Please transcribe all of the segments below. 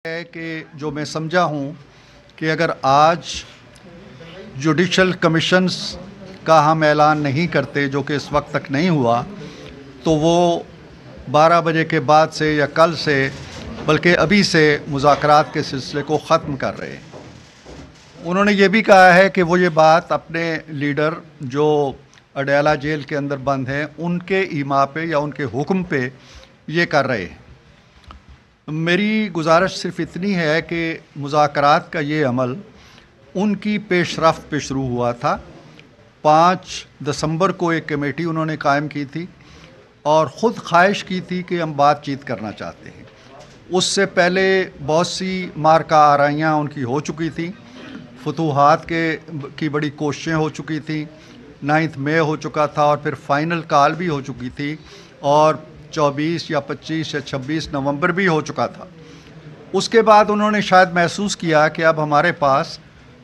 ہے کہ جو میں سمجھا ہوں کہ اگر آج جوڈیشل کمیشنز کا ہم اعلان نہیں کرتے، جو کہ اس وقت تک نہیں ہوا، تو وہ 12 بجے کے بعد سے یا کل سے بلکہ ابھی سے مذاکرات کے سلسلے کو ختم کر رہے ہیں۔ انہوں نے یہ بھی کہا ہے کہ وہ یہ بات اپنے لیڈر جو اڈیالہ جیل کے اندر بند ہیں ان کے ایما پہ یا ان کے حکم پہ یہ کر رہے ہیں۔ میری گزارش صرف اتنی ہے کہ مذاکرات کا یہ عمل ان کی پیش رفت پہ شروع ہوا تھا۔ 5 دسمبر کو ایک کمیٹی انہوں نے قائم کی تھی اور خود خواہش کی تھی کہ ہم بات چیت کرنا چاہتے ہیں۔ اس سے پہلے بہت سی مارکہ آرائیاں ان کی ہو چکی تھیں، فتوحات کی بڑی کوششیں ہو چکی تھیں، 9 مئی ہو چکا تھا اور پھر فائنل کال بھی ہو چکی تھی اور 24 یا 25 یا 26 نومبر بھی ہو چکا تھا۔ اس کے بعد انہوں نے شاید محسوس کیا کہ اب ہمارے پاس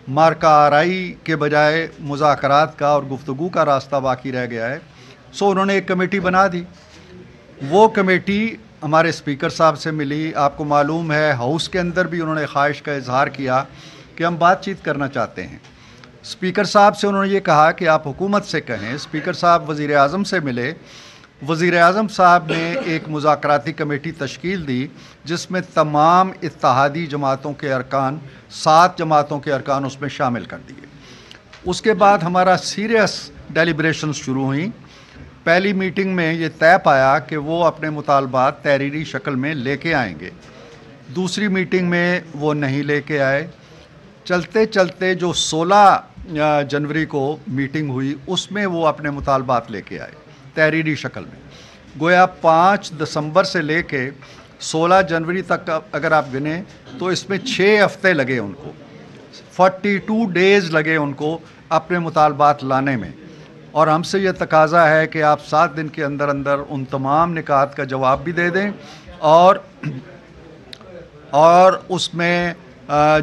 مارکہ آرائی کے بجائے مذاکرات کا اور گفتگو کا راستہ باقی رہ گیا ہے، سو انہوں نے ایک کمیٹی بنا دی۔ وہ کمیٹی ہمارے اسپیکر صاحب سے ملی۔ آپ کو معلوم ہے ہاؤس کے اندر بھی انہوں نے خواہش کا اظہار کیا کہ ہم بات چیت کرنا چاہتے ہیں۔ اسپیکر صاحب سے انہوں نے یہ کہا کہ آپ حکومت سے کہیں۔ اسپیکر صاحب وزیر اعظم سے ملے۔ وزیر اعظم صاحب نے ایک مذاکراتی کمیٹی تشکیل دی جس میں تمام اتحادی جماعتوں کے ارکان، 7 جماعتوں کے ارکان اس میں شامل کر دیے۔ اس کے بعد ہمارا سیریس ڈیلیبریشنز شروع ہوئیں۔ پہلی میٹنگ میں یہ طے پایا کہ وہ اپنے مطالبات تحریری شکل میں لے کے آئیں گے۔ دوسری میٹنگ میں وہ نہیں لے کے آئے۔ چلتے چلتے جو 16 جنوری کو میٹنگ ہوئی اس میں وہ اپنے مطالبات لے کے آئے تحریری شکل میں۔ گویا 5 دسمبر سے لے کے 16 جنوری تک اگر آپ گنیں تو اس میں 6 ہفتے لگے ان کو، 42 ڈیز لگے ان کو اپنے مطالبات لانے میں۔ اور ہم سے یہ تقاضا ہے کہ آپ 7 دن کے اندر اندر ان تمام نکات کا جواب بھی دے دیں اور اس میں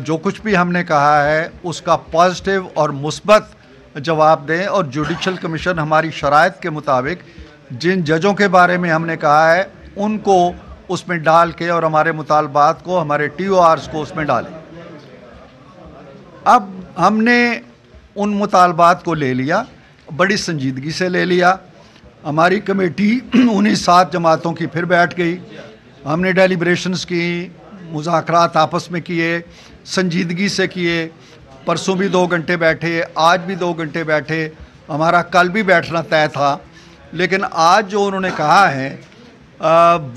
جو کچھ بھی ہم نے کہا ہے اس کا پازیٹیو اور مثبت جواب دیں، اور جوڈیشل کمیشن ہماری شرائط کے مطابق جن ججوں کے بارے میں ہم نے کہا ہے ان کو اس میں ڈال کے اور ہمارے مطالبات کو، ہمارے ٹی او آرز کو اس میں ڈالیں۔ اب ہم نے ان مطالبات کو لے لیا، بڑی سنجیدگی سے لے لیا۔ ہماری کمیٹی انہیں 7 جماعتوں کی پھر بیٹھ گئی۔ ہم نے ڈیلیبریشنز کی، مذاکرات آپس میں کیے، سنجیدگی سے کیے۔ پرسوں بھی 2 گھنٹے بیٹھے، آج بھی 2 گھنٹے بیٹھے، ہمارا کل بھی بیٹھنا طے تھا۔ لیکن آج جو انہوں نے کہا ہے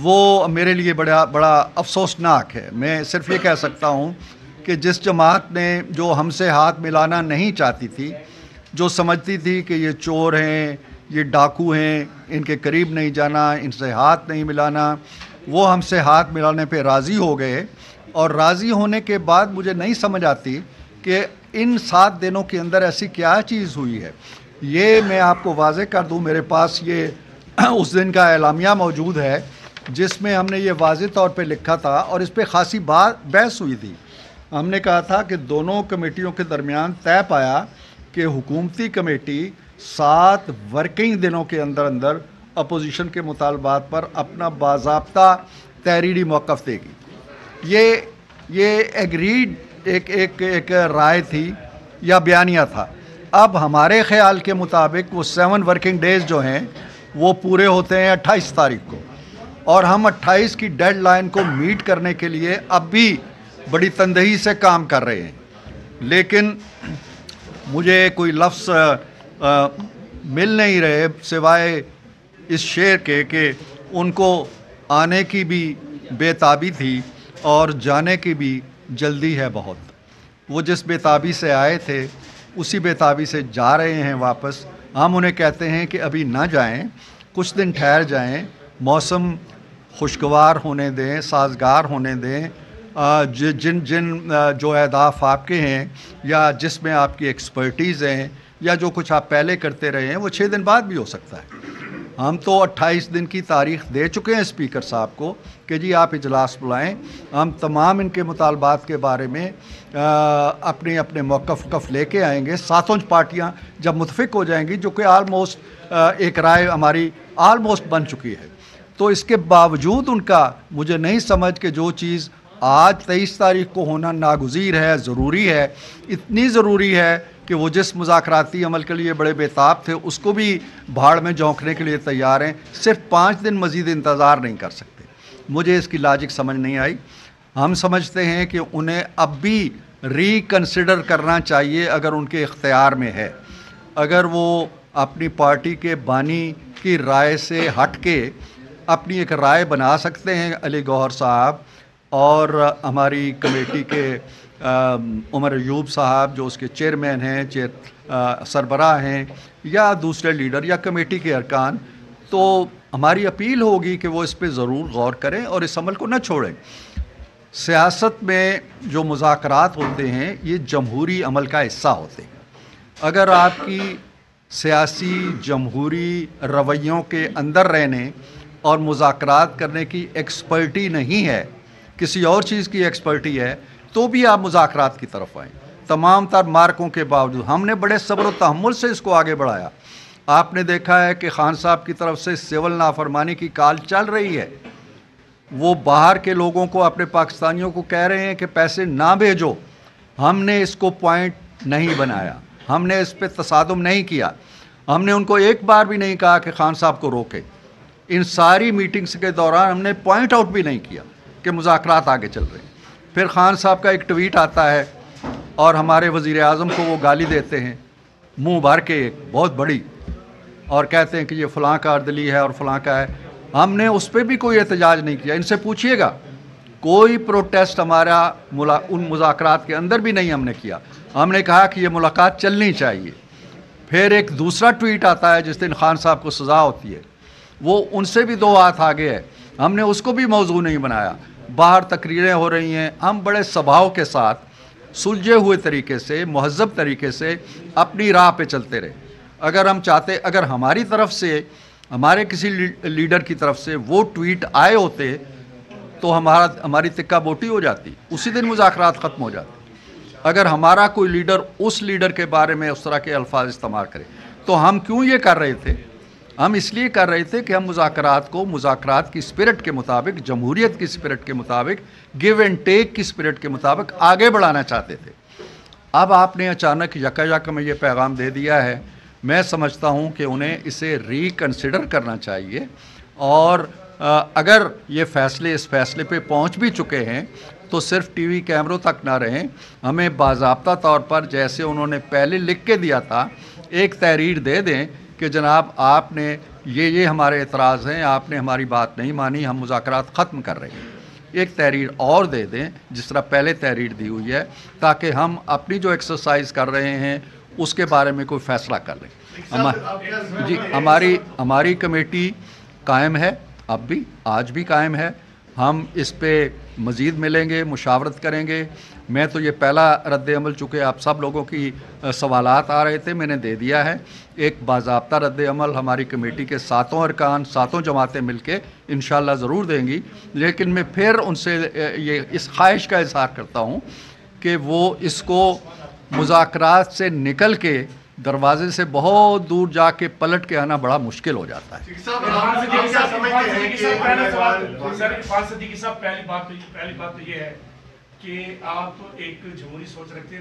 وہ میرے لیے بڑا افسوسناک ہے۔ میں صرف یہ کہہ سکتا ہوں کہ جس جماعت نے جو ہم سے ہاتھ ملانا نہیں چاہتی تھی، جو سمجھتی تھی کہ یہ چور ہیں، یہ ڈاکو ہیں، ان کے قریب نہیں جانا، ان سے ہاتھ نہیں ملانا، وہ ہم سے ہاتھ ملانے پہ راضی ہو گئے۔ اور راضی ہونے کے بعد مجھے نہیں سمجھ آتی کہ ان 7 دنوں کے اندر ایسی کیا چیز ہوئی ہے۔ یہ میں آپ کو واضح کر دوں، میرے پاس یہ اس دن کا اعلامیہ موجود ہے جس میں ہم نے یہ واضح طور پہ لکھا تھا اور اس پہ خاصی بحث ہوئی تھی۔ ہم نے کہا تھا کہ دونوں کمیٹیوں کے درمیان طے پایا کہ حکومتی کمیٹی 7 ورکنگ دنوں کے اندر اندر اپوزیشن کے مطالبات پر اپنا باضابطہ تحریری موقف دے گی۔ یہ ایگریڈ ایک رائے تھی یا بیانیہ تھا۔ اب ہمارے خیال کے مطابق وہ 7 ورکنگ ڈیز جو ہیں وہ پورے ہوتے ہیں 28 تاریخ کو، اور ہم 28 کی ڈیڈ لائن کو میٹ کرنے کے لیے اب بھی بڑی تندہی سے کام کر رہے ہیں۔ لیکن مجھے کوئی لفظ مل نہیں رہے سوائے اس شعر کے کہ ان کو آنے کی بھی بے تابی تھی اور جانے کی بھی جلدی ہے بہت۔ وہ جس بے تابی سے آئے تھے اسی بے تابی سے جا رہے ہیں واپس۔ ہم انہیں کہتے ہیں کہ ابھی نہ جائیں، کچھ دن ٹھہر جائیں، موسم خوشگوار ہونے دیں، سازگار ہونے دیں۔ جن جو اہداف آپ کے ہیں یا جس میں آپ کی ایکسپرٹیز ہیں یا جو کچھ آپ پہلے کرتے رہے ہیں وہ 6 دن بعد بھی ہو سکتا ہے۔ ہم تو 28 دن کی تاریخ دے چکے ہیں اسپیکر صاحب کو کہ جی آپ اجلاس بلائیں، ہم تمام ان کے مطالبات کے بارے میں اپنے موقف لے کے آئیں گے۔ 7 پارٹیاں جب متفق ہو جائیں گی، جو کہ آلموسٹ ایک رائے ہماری آلموسٹ بن چکی ہے، تو اس کے باوجود ان کا مجھے نہیں سمجھ کہ جو چیز آج 23 تاریخ کو ہونا ناگزیر ہے، ضروری ہے، اتنی ضروری ہے کہ وہ جس مذاکراتی عمل کے لیے بڑے بیتاب تھے اس کو بھی بھاڑ میں جھونکنے کے لیے تیار ہیں، صرف 5 دن مزید انتظار نہیں کر سکتے۔ مجھے اس کی لاجک سمجھ نہیں آئی۔ ہم سمجھتے ہیں کہ انہیں اب بھی ری کنسیڈر کرنا چاہیے اگر ان کے اختیار میں ہے، اگر وہ اپنی پارٹی کے بانی کی رائے سے ہٹ کے اپنی ایک رائے بنا سکتے ہیں، علی گوہر صاحب اور ہماری کمیٹی کے عمر ایوب صاحب جو اس کے چیئرمین ہیں، سربراہ ہیں، یا دوسرے لیڈر یا کمیٹی کے ارکان، تو ہماری اپیل ہوگی کہ وہ اس پہ ضرور غور کریں اور اس عمل کو نہ چھوڑیں۔ سیاست میں جو مذاکرات ہوتے ہیں یہ جمہوری عمل کا حصہ ہوتے ہیں۔ اگر آپ کی سیاسی جمہوری رویوں کے اندر رہنے اور مذاکرات کرنے کی ایکسپرٹی نہیں ہے، کسی اور چیز کی ایکسپرٹی ہے، تو بھی آپ مذاکرات کی طرف آئیں۔ تمام تر مارکوں کے باوجود ہم نے بڑے صبر و تحمل سے اس کو آگے بڑھایا۔ آپ نے دیکھا ہے کہ خان صاحب کی طرف سے سول نافرمانی کی کال چل رہی ہے، وہ باہر کے لوگوں کو، اپنے پاکستانیوں کو کہہ رہے ہیں کہ پیسے نہ بھیجو۔ ہم نے اس کو پوائنٹ نہیں بنایا، ہم نے اس پہ تصادم نہیں کیا، ہم نے ان کو ایک بار بھی نہیں کہا کہ خان صاحب کو روکے۔ ان ساری میٹنگز کے دوران ہم نے پوائنٹ آؤٹ بھی نہیں کیا کہ مذاکرات آگے چل رہے ہیں۔ پھر خان صاحب کا ایک ٹویٹ آتا ہے اور ہمارے وزیر اعظم کو وہ گالی دیتے ہیں منہ بھر کے، ایک بہت بڑی، اور کہتے ہیں کہ یہ فلاں کا اردلی ہے اور فلاں کا ہے۔ ہم نے اس پہ بھی کوئی احتجاج نہیں کیا، ان سے پوچھئے گا، کوئی پروٹیسٹ ہمارا ان مذاکرات کے اندر بھی نہیں ہم نے کیا۔ ہم نے کہا کہ یہ ملاقات چلنی چاہیے۔ پھر ایک دوسرا ٹویٹ آتا ہے جس دن خان صاحب کو سزا ہوتی ہے، وہ ان سے بھی 2 ہاتھ آگے ہے، ہم نے اس کو بھی موضوع نہیں بنایا۔ باہر تقریریں ہو رہی ہیں، ہم بڑے سبھاؤ کے ساتھ سلجھے ہوئے طریقے سے، مہذب طریقے سے اپنی راہ پہ چلتے رہے۔ اگر ہم چاہتے، اگر ہماری طرف سے، ہمارے کسی لیڈر کی طرف سے وہ ٹویٹ آئے ہوتے تو ہماری تکہ بوٹی ہو جاتی، اسی دن مذاکرات ختم ہو جاتے۔ اگر ہمارا کوئی لیڈر اس لیڈر کے بارے میں اس طرح کے الفاظ استعمال کرے تو ہم کیوں یہ کر رہے تھے؟ ہم اس لیے کر رہے تھے کہ ہم مذاکرات کو مذاکرات کی اسپرٹ کے مطابق، جمہوریت کی اسپرٹ کے مطابق، گیو اینڈ ٹیک کی اسپرٹ کے مطابق آگے بڑھانا چاہتے تھے۔ اب آپ نے اچانک یکا میں یہ پیغام دے دیا ہے۔ میں سمجھتا ہوں کہ انہیں اسے ری کنسیڈر کرنا چاہیے، اور اگر یہ فیصلے اس فیصلے پہ پہنچ بھی چکے ہیں تو صرف ٹی وی کیمروں تک نہ رہیں، ہمیں باضابطہ طور پر جیسے انہوں نے پہلے لکھ کے دیا تھا ایک تحریر دے دیں کہ جناب آپ نے یہ ہمارے اعتراض ہیں، آپ نے ہماری بات نہیں مانی، ہم مذاکرات ختم کر رہے ہیں۔ ایک تحریر اور دے دیں جس طرح پہلے تحریر دی ہوئی ہے، تاکہ ہم اپنی جو ایکسرسائز کر رہے ہیں اس کے بارے میں کوئی فیصلہ کر لیں۔ جی، ہماری کمیٹی قائم ہے، اب بھی، آج بھی قائم ہے۔ ہم اس پہ مزید ملیں گے، مشاورت کریں گے۔ میں تو یہ پہلا رد عمل، چونکہ آپ سب لوگوں کی سوالات آ رہے تھے، میں نے دے دیا ہے۔ ایک باضابطہ رد عمل ہماری کمیٹی کے 7 ارکان، 7 جماعتیں مل کے انشاءاللہ ضرور دیں گی، لیکن میں پھر ان سے اس خواہش کا اظہار کرتا ہوں کہ وہ اس کو مذاکرات سے نکل کے دروازے سے بہت دور جا کے پلٹ کے آنا بڑا مشکل ہو جاتا ہے۔ پہلی بات تو یہ ہے کہ آپ ایک جمہوری سوچ رکھتے ہیں۔